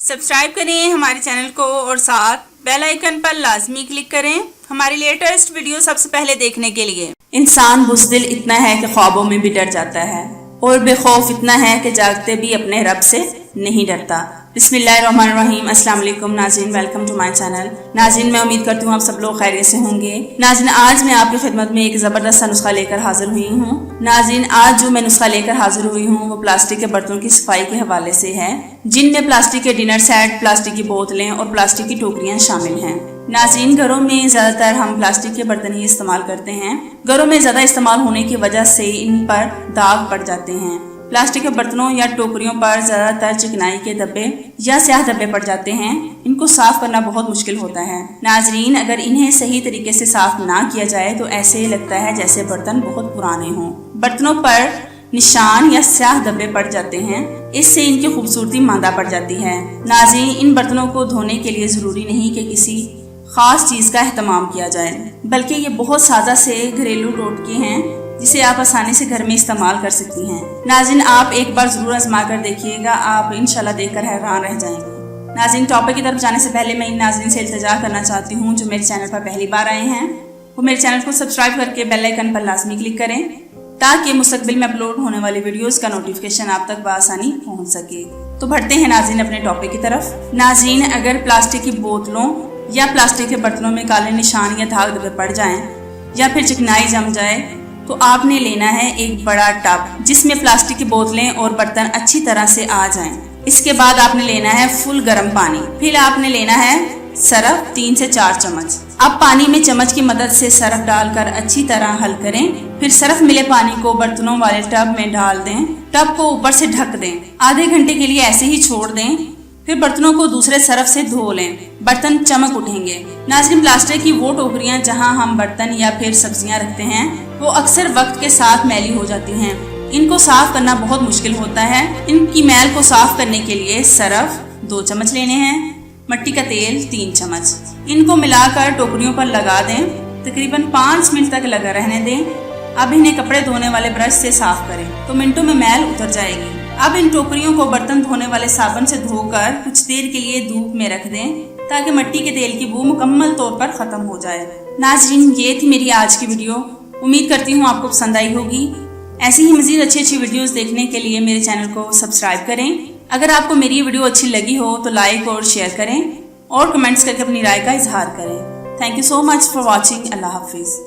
Subscribe करें हमारे channel को और साथ बेल आइकन पर लाजमी क्लिक करें हमारी लेटेस्ट वीडियो सबसे पहले देखने के लिए। इंसान बुज़दिल इतना है कि ख्वाबों में भी डर जाता है और बेखौफ इतना है कि जागते भी अपने रब से नहीं डरता। बिस्मिल्लाहिर्रहमानिर्रहीम। अस्सलाम वालेकुम नाज़रीन, वेलकम टू माय चैनल। नाज़रीन, मैं उम्मीद करती हूँ आप सब लोग खैरियत से होंगे। नाज़रीन, आज मैं आपकी खिदमत में एक ज़बरदस्त सा नुस्खा लेकर हाजिर हुई हूँ। नाज़रीन, आज जो मैं नुस्खा लेकर हाजिर हुई हूँ वो प्लास्टिक के बर्तनों की सफाई के हवाले से है, जिनमें प्लास्टिक के डिनर सेट, प्लास्टिक की बोतलें और प्लास्टिक की टोकरियाँ शामिल हैं। नाज़रीन, घरों में ज़्यादातर हम प्लास्टिक के बर्तन ही इस्तेमाल करते हैं। घरों में ज़्यादा इस्तेमाल होने की वजह से इन पर दाग पड़ जाते हैं। प्लास्टिक के बर्तनों या टोकरियों पर ज़्यादातर चिकनाई के धब्बे या स्याह धब्बे पड़ जाते हैं। इनको साफ करना बहुत मुश्किल होता है। नाज़रीन, अगर इन्हें सही तरीके से साफ ना किया जाए तो ऐसे लगता है जैसे बर्तन बहुत पुराने हों। बर्तनों पर निशान या स्याह धब्बे पड़ जाते हैं, इससे इनकी खूबसूरती मांदा पड़ जाती है। नाज़रीन, इन बर्तनों को धोने के लिए ज़रूरी नहीं कि किसी खास चीज़ का एहतमाम किया जाए, बल्कि ये बहुत सादा से घरेलू टोटके हैं जिसे आप आसानी से घर में इस्तेमाल कर सकती हैं। नाज़रीन, आप एक बार ज़रूर आजमा कर देखिएगा, आप इंशाल्लाह देखकर हैरान रह जाएंगे। नाज़रीन, टॉपिक की तरफ जाने से पहले मैं इन नाज़रीन से इल्तिजा करना चाहती हूँ जो मेरे चैनल पर पहली बार आए हैं, वो मेरे चैनल को सब्सक्राइब करके बेल आइकन पर लाजमी क्लिक करें ताकि मुस्तकबिल में अपलोड होने वाली वीडियोस का नोटिफिकेशन आप तक बआसानी पहुँच सके। तो बढ़ते हैं नाज़रीन अपने टॉपिक की तरफ। नाज़रीन, अगर प्लास्टिक की बोतलों या प्लास्टिक के बर्तनों में काले निशान या दाग धब्बे पड़ जाएं या फिर चिकनाई जम जाए तो आपने लेना है एक बड़ा टब जिसमें प्लास्टिक की बोतलें और बर्तन अच्छी तरह से आ जाएं। इसके बाद आपने लेना है फुल गर्म पानी। फिर आपने लेना है सरफ 3 से 4 चम्मच। अब पानी में चम्मच की मदद से सरफ डालकर अच्छी तरह हल करें। फिर सरफ मिले पानी को बर्तनों वाले टब में डाल दें। टब को ऊपर से ढक दें। आधे घंटे के लिए ऐसे ही छोड़ दें। फिर बर्तनों को दूसरे सरफ से धो लें। बर्तन चमक उठेंगे। नाज़रीन, प्लास्टिक की वो टोकरियां जहां हम बर्तन या फिर सब्जियां रखते हैं वो अक्सर वक्त के साथ मैली हो जाती हैं। इनको साफ करना बहुत मुश्किल होता है। इनकी मैल को साफ करने के लिए सरफ 2 चम्मच लेने हैं, मिट्टी का तेल 3 चम्मच। इनको मिलाकर टोकरियों पर लगा दें। तकरीबन 5 मिनट तक लगा रहने दें। अब इन्हें कपड़े धोने वाले ब्रश से साफ करें तो मिनटों में मैल उतर जाएगी। अब इन टोकरियों को बर्तन धोने वाले साबुन से धोकर कुछ देर के लिए धूप में रख दें ताकि मिट्टी के तेल की बू मुकम्मल तौर पर खत्म हो जाए। नाज़रीन, ये थी मेरी आज की वीडियो। उम्मीद करती हूँ आपको पसंद आई होगी। ऐसी ही मज़ीद अच्छी वीडियोस देखने के लिए मेरे चैनल को सब्सक्राइब करें। अगर आपको मेरी ये वीडियो अच्छी लगी हो तो लाइक और शेयर करें और कमेंट्स करके अपनी राय का इजहार करें। Thank you so much for watching. Allah हाफिज़।